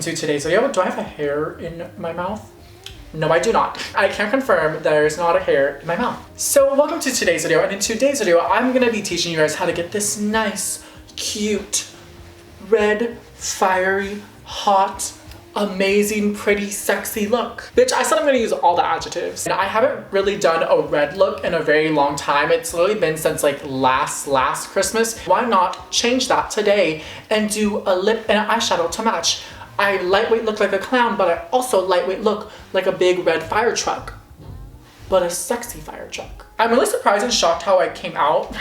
to today's video. Do I have a hair in my mouth? No, I do not. I can confirm there's not a hair in my mouth. So welcome to today's video, and in today's video, I'm gonna be teaching you guys how to get this nice, cute, red, fiery, hot, amazing, pretty, sexy look. Bitch, I said I'm gonna use all the adjectives. And I haven't really done a red look in a very long time. It's literally been since like last Christmas. Why not change that today and do a lip and an eyeshadow to match? I lightweight look like a clown, but I also lightweight look like a big red fire truck. But a sexy fire truck. I'm really surprised and shocked how I came out.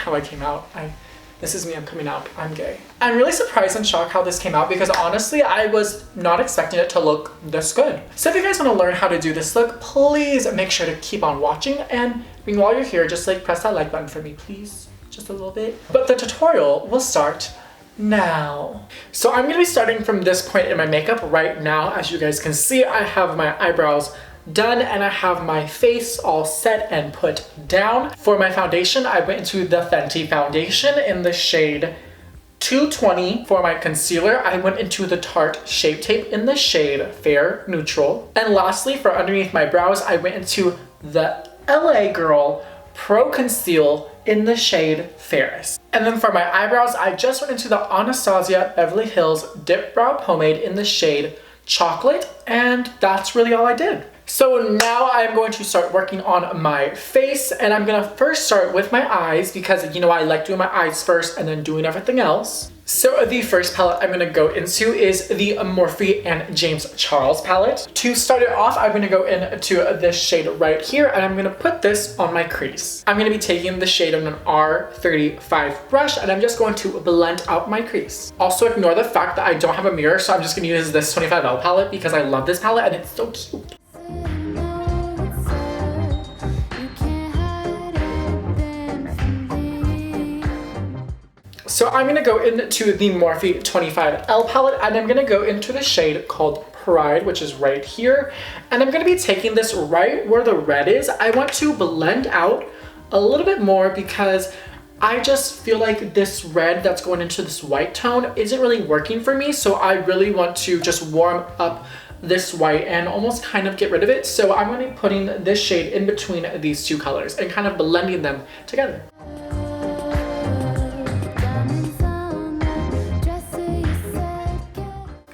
This is me, I'm coming out, I'm gay. I'm really surprised and shocked how this came out because honestly, I was not expecting it to look this good. So if you guys wanna learn how to do this look, please make sure to keep on watching, and while you're here, just like press that like button for me, please. Just a little bit. But the tutorial will start now. So I'm gonna be starting from this point in my makeup right now. As you guys can see, I have my eyebrows done and I have my face all set and put down. For my foundation, I went into the Fenty foundation in the shade 220. For my concealer, I went into the Tarte Shape Tape in the shade Fair Neutral. And lastly, for underneath my brows, I went into the LA Girl Pro Conceal in the shade Ferris. And then for my eyebrows, I just went into the Anastasia Beverly Hills Dip Brow Pomade in the shade Chocolate, and that's really all I did. So now I'm going to start working on my face, and I'm gonna first start with my eyes because, you know, I like doing my eyes first and then doing everything else. So the first palette I'm gonna go into is the Morphe and James Charles palette. To start it off, I'm gonna go into this shade right here, and I'm gonna put this on my crease. I'm gonna be taking the shade on an R35 brush, and I'm just going to blend out my crease. Also ignore the fact that I don't have a mirror, so I'm just gonna use this 25L palette because I love this palette and it's so cute. So I'm gonna go into the Morphe 25L palette, and I'm gonna go into the shade called Pride, which is right here. And I'm gonna be taking this right where the red is. I want to blend out a little bit more because I just feel like this red that's going into this white tone isn't really working for me. So I really want to just warm up this white and almost kind of get rid of it. So I'm gonna be putting this shade in between these two colors and kind of blending them together.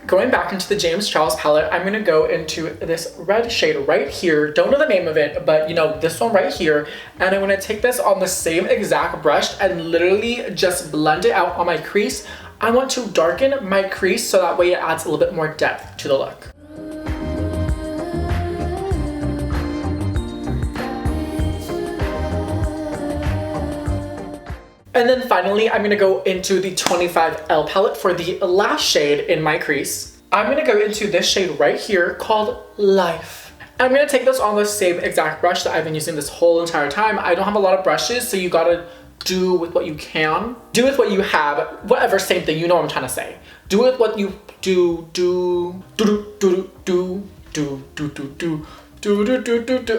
Going back into the James Charles palette, I'm gonna go into this red shade right here. Don't know the name of it, but you know, this one right here. And I'm gonna take this on the same exact brush and literally just blend it out on my crease. I want to darken my crease so that way it adds a little bit more depth to the look. And then finally, I'm gonna go into the 25L palette for the last shade in my crease. I'm gonna go into this shade right here called Life. I'm gonna take this on the same exact brush that I've been using this whole entire time. I don't have a lot of brushes, so you gotta do with what you can. Do with what you have, whatever, same thing, you know what I'm trying to say. Do with what you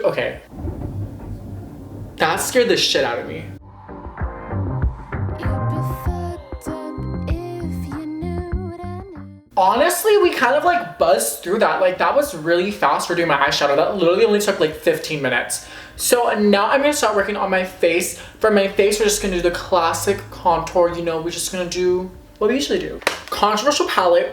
Okay. That scared the shit out of me. Honestly, we kind of like buzzed through that. Like that was really fast for doing my eyeshadow. That literally only took like 15 minutes. So now I'm gonna start working on my face. For my face, we're just gonna do the classic contour. You know, we're just gonna do what we usually do. Controversial palette.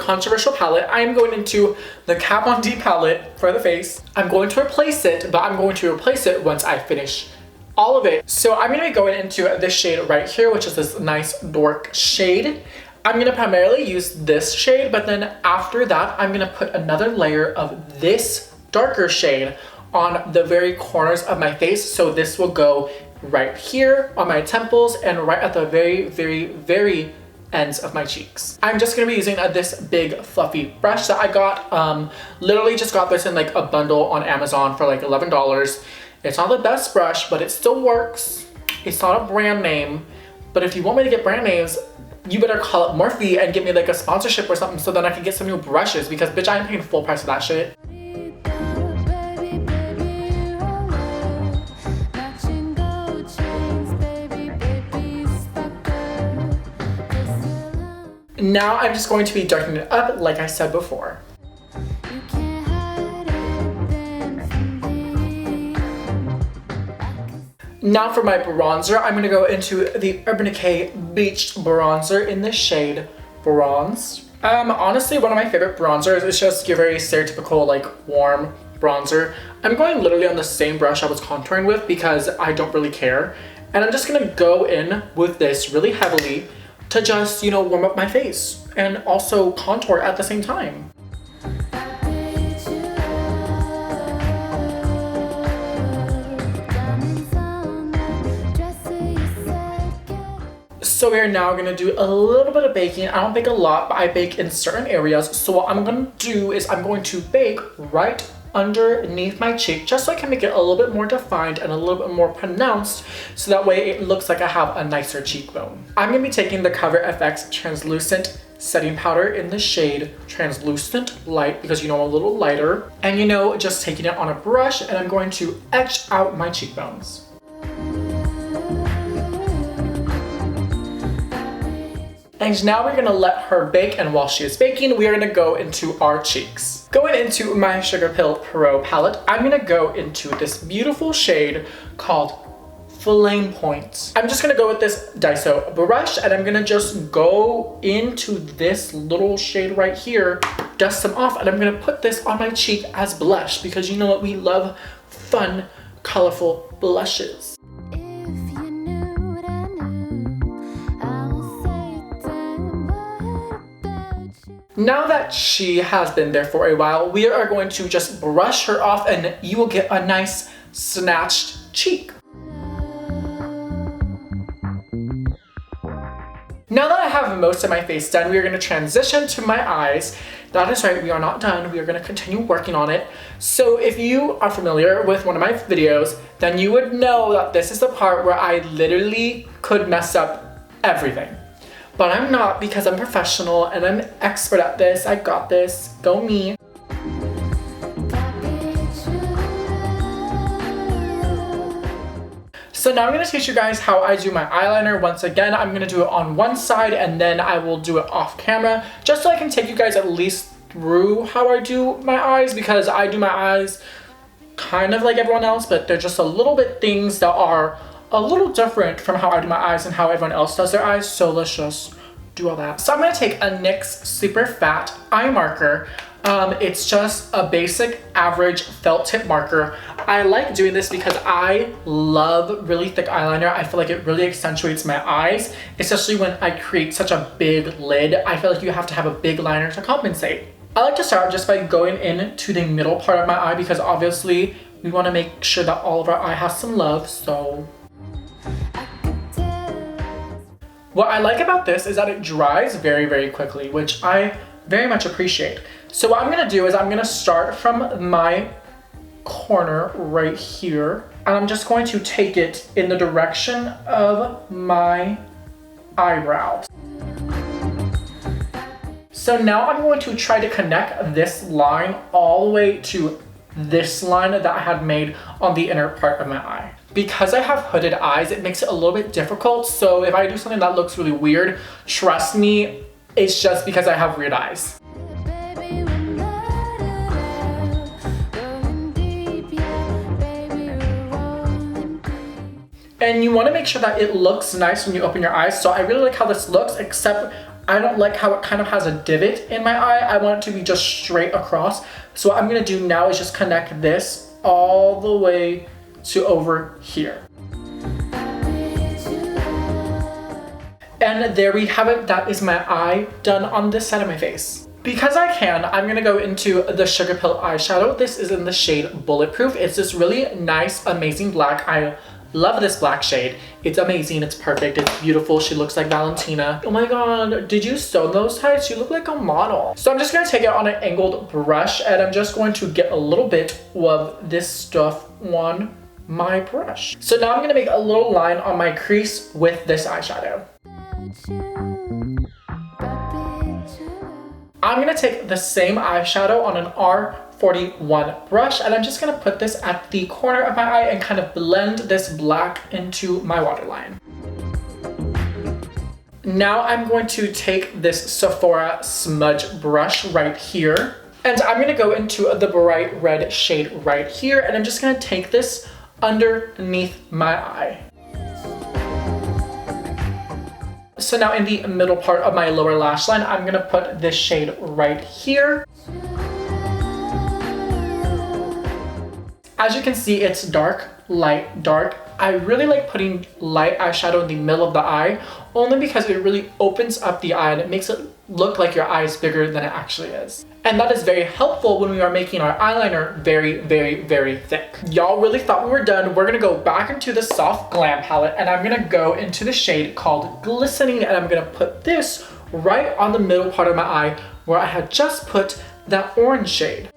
I'm going into the Kat Von D palette for the face. I'm going to replace it, but I'm going to replace it once I finish all of it. So I'm gonna be going into this shade right here, which is this nice dark shade. I'm gonna primarily use this shade, but then after that, I'm gonna put another layer of this darker shade on the very corners of my face. So this will go right here on my temples and right at the very ends of my cheeks. I'm just gonna be using this big fluffy brush that I got. Literally just got this in like a bundle on Amazon for like $11. It's not the best brush, but it still works. It's not a brand name, but if you want me to get brand names, you better call up Morphe and get me like a sponsorship or something so then I can get some new brushes because bitch, I ain't paying full price for that shit. Now I'm just going to be darkening it up like I said before. Now for my bronzer, I'm gonna go into the Urban Decay Beach Bronzer in the shade Bronze. Honestly, one of my favorite bronzers is just your very stereotypical, like, warm bronzer. I'm going literally on the same brush I was contouring with because I don't really care. And I'm just gonna go in with this really heavily to just, you know, warm up my face and also contour at the same time. So we are now gonna do a little bit of baking. I don't bake a lot, but I bake in certain areas. So what I'm gonna do is I'm going to bake right underneath my cheek just so I can make it a little bit more defined and a little bit more pronounced, so that way it looks like I have a nicer cheekbone. I'm gonna be taking the Cover FX Translucent Setting Powder in the shade Translucent Light because, you know, I'm a little lighter. And, you know, just taking it on a brush, and I'm going to etch out my cheekbones. And now we're gonna let her bake, and while she is baking, we are gonna go into our cheeks. Going into my Sugar Pill Pro palette, I'm gonna go into this beautiful shade called Flame Point. I'm just gonna go with this Daiso brush, and I'm gonna just go into this little shade right here, dust some off, and I'm gonna put this on my cheek as blush because, you know what, we love fun, colorful blushes. Now that she has been there for a while, we are going to just brush her off, and you will get a nice snatched cheek. Now that I have most of my face done, we are going to transition to my eyes. That is right, we are not done. We are going to continue working on it. So if you are familiar with one of my videos, then you would know that this is the part where I literally could mess up everything. But I'm not, because I'm professional and I'm expert at this. I got this. Go me. So now I'm going to teach you guys how I do my eyeliner. Once again, I'm going to do it on one side and then I will do it off camera, just so I can take you guys at least through how I do my eyes, because I do my eyes kind of like everyone else, but they're just a little bit things that are a little different from how I do my eyes and how everyone else does their eyes. So let's just do all that. So I'm going to take a NYX Super Fat Eye Marker. It's just a basic average felt tip marker. I like doing this because I love really thick eyeliner. I feel like it really accentuates my eyes, especially when I create such a big lid. I feel like you have to have a big liner to compensate. I like to start just by going into the middle part of my eye because obviously we want to make sure that all of our eye has some love. So what I like about this is that it dries very, very quickly, which I very much appreciate. So what I'm gonna do is I'm gonna start from my corner right here, and I'm just going to take it in the direction of my eyebrow. So now I'm going to try to connect this line all the way to this line that I had made on the inner part of my eye. Because I have hooded eyes, it makes it a little bit difficult. So if I do something that looks really weird, trust me, it's just because I have weird eyes. And you want to make sure that it looks nice when you open your eyes. So I really like how this looks, except I don't like how it kind of has a divot in my eye. I want it to be just straight across. So what I'm going to do now is just connect this all the way to over here. And there we have it. That is my eye done on this side of my face. Because I can, I'm gonna go into the Sugar Pill eyeshadow. This is in the shade Bulletproof. It's this really nice, amazing black. I love this black shade. It's amazing, it's perfect, it's beautiful. She looks like Valentina. Oh my god, did you sew those tights? You look like a model. So I'm just gonna take it on an angled brush, and I'm just going to get a little bit of this stuff on my brush. So now I'm gonna make a little line on my crease with this eyeshadow. I'm gonna take the same eyeshadow on an R41 brush, and I'm just gonna put this at the corner of my eye and kind of blend this black into my waterline. Now I'm going to take this Sephora smudge brush right here, and I'm gonna go into the bright red shade right here, and I'm just gonna take this underneath my eye. So now in the middle part of my lower lash line, I'm gonna put this shade right here. As you can see, it's dark, light, dark. I really like putting light eyeshadow in the middle of the eye, only because it really opens up the eye and it makes it look like your eye is bigger than it actually is. And that is very helpful when we are making our eyeliner very, very, very thick. Y'all really thought we were done. We're gonna go back into the Soft Glam palette and I'm gonna go into the shade called Glistening, and I'm gonna put this right on the middle part of my eye where I had just put that orange shade.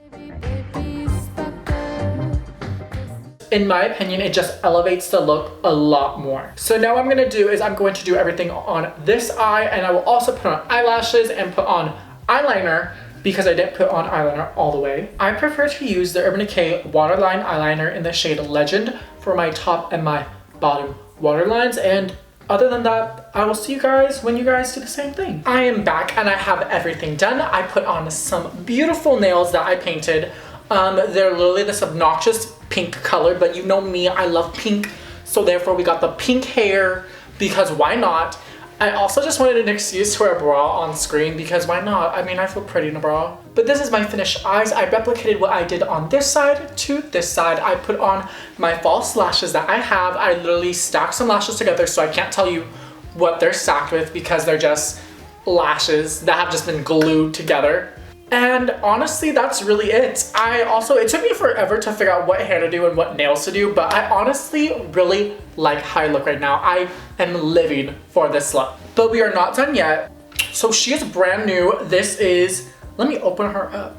In my opinion, it just elevates the look a lot more. So now what I'm gonna do is I'm going to do everything on this eye, and I will also put on eyelashes and put on eyeliner because I didn't put on eyeliner all the way. I prefer to use the Urban Decay Waterline Eyeliner in the shade Legend for my top and my bottom waterlines, and other than that, I will see you guys when you guys do the same thing. I am back and I have everything done. I put on some beautiful nails that I painted. They're literally this obnoxious pink color, but you know me, I love pink, so therefore we got the pink hair because why not? I also just wanted an excuse to wear a bra on screen because why not? I mean, I feel pretty in a bra. But this is my finished eyes. I replicated what I did on this side to this side. I put on my false lashes that I have. I literally stacked some lashes together, so I can't tell you what they're stacked with because they're just lashes that have just been glued together. And honestly, that's really it. It took me forever to figure out what hair to do and what nails to do, but I honestly really like how I look right now. I am living for this look. But we are not done yet. So she is brand new. This is, let me open her up.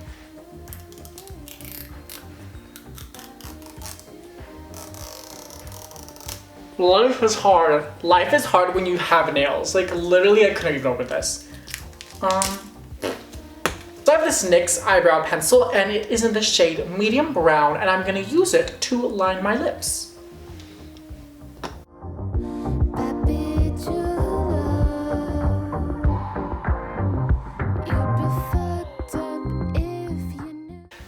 Life is hard. Life is hard when you have nails. Like literally, I couldn't even open this. So I have this NYX eyebrow pencil and it is in the shade medium brown, and I'm gonna use it to line my lips.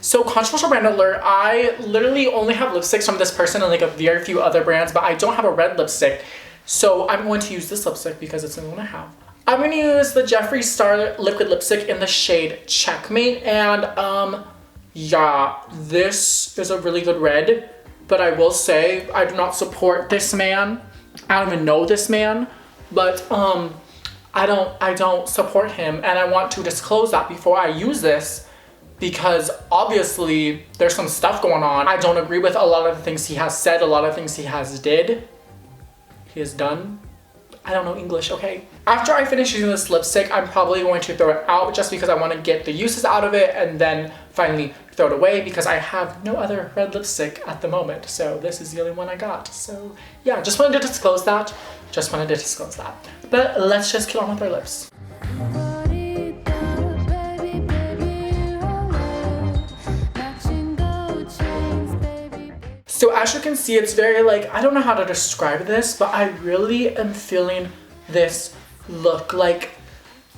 So controversial brand alert, I literally only have lipsticks from this person and like a very few other brands, but I don't have a red lipstick. So I'm going to use this lipstick because it's the only one I have. I'm gonna use the Jeffree Star liquid lipstick in the shade Checkmate, and yeah, this is a really good red, but I will say I do not support this man. I don't even know this man, but I don't support him, and I want to disclose that before I use this because obviously there's some stuff going on. I don't agree with a lot of the things he has said, a lot of things he has done. I don't know English, okay? After I finish using this lipstick, I'm probably going to throw it out just because I want to get the uses out of it and then finally throw it away because I have no other red lipstick at the moment. So this is the only one I got. So yeah, just wanted to disclose that. But let's just get on with our lips. So as you can see, it's very like, I don't know how to describe this, but I really am feeling this look. Like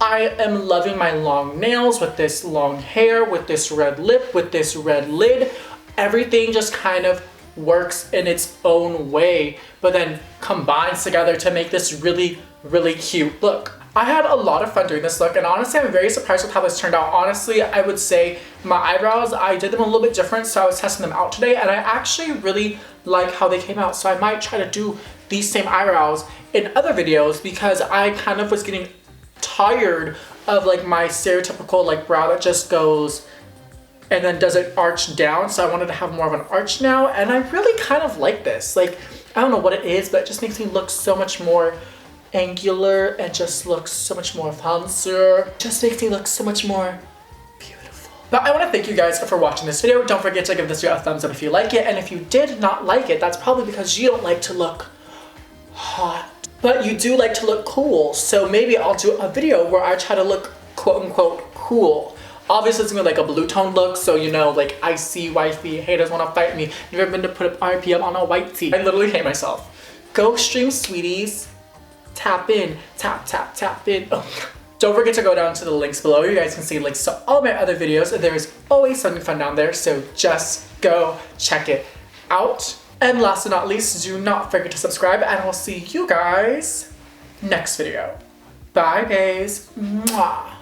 I am loving my long nails with this long hair, with this red lip, with this red lid. Everything just kind of works in its own way, but then combines together to make this really, really cute look. I had a lot of fun doing this look, and honestly, I'm very surprised with how this turned out. Honestly, I would say my eyebrows, I did them a little bit different, so I was testing them out today, and I actually really like how they came out, so I might try to do these same eyebrows in other videos because I kind of was getting tired of like my stereotypical like brow that just goes and then does it arch down, so I wanted to have more of an arch now, and I really kind of like this. Like, I don't know what it is, but it just makes me look so much more angular and just looks so much more fancier. Just makes me look so much more beautiful. But I want to thank you guys for watching this video. Don't forget to give this video a thumbs up if you like it, and if you did not like it, that's probably because you don't like to look hot, but you do like to look cool. So maybe I'll do a video where I try to look quote unquote cool. Obviously it's gonna be like a blue tone look, so you know, like icy wifey, haters wanna fight me. Never been to put up RP up on a white tee. I literally hate myself. Go stream, sweeties. Tap in, tap, tap, tap in. Oh. Don't forget to go down to the links below. You guys can see links to all my other videos. There's always something fun down there, so just go check it out. And last but not least, do not forget to subscribe, and I'll see you guys next video. Bye, guys. Mwah.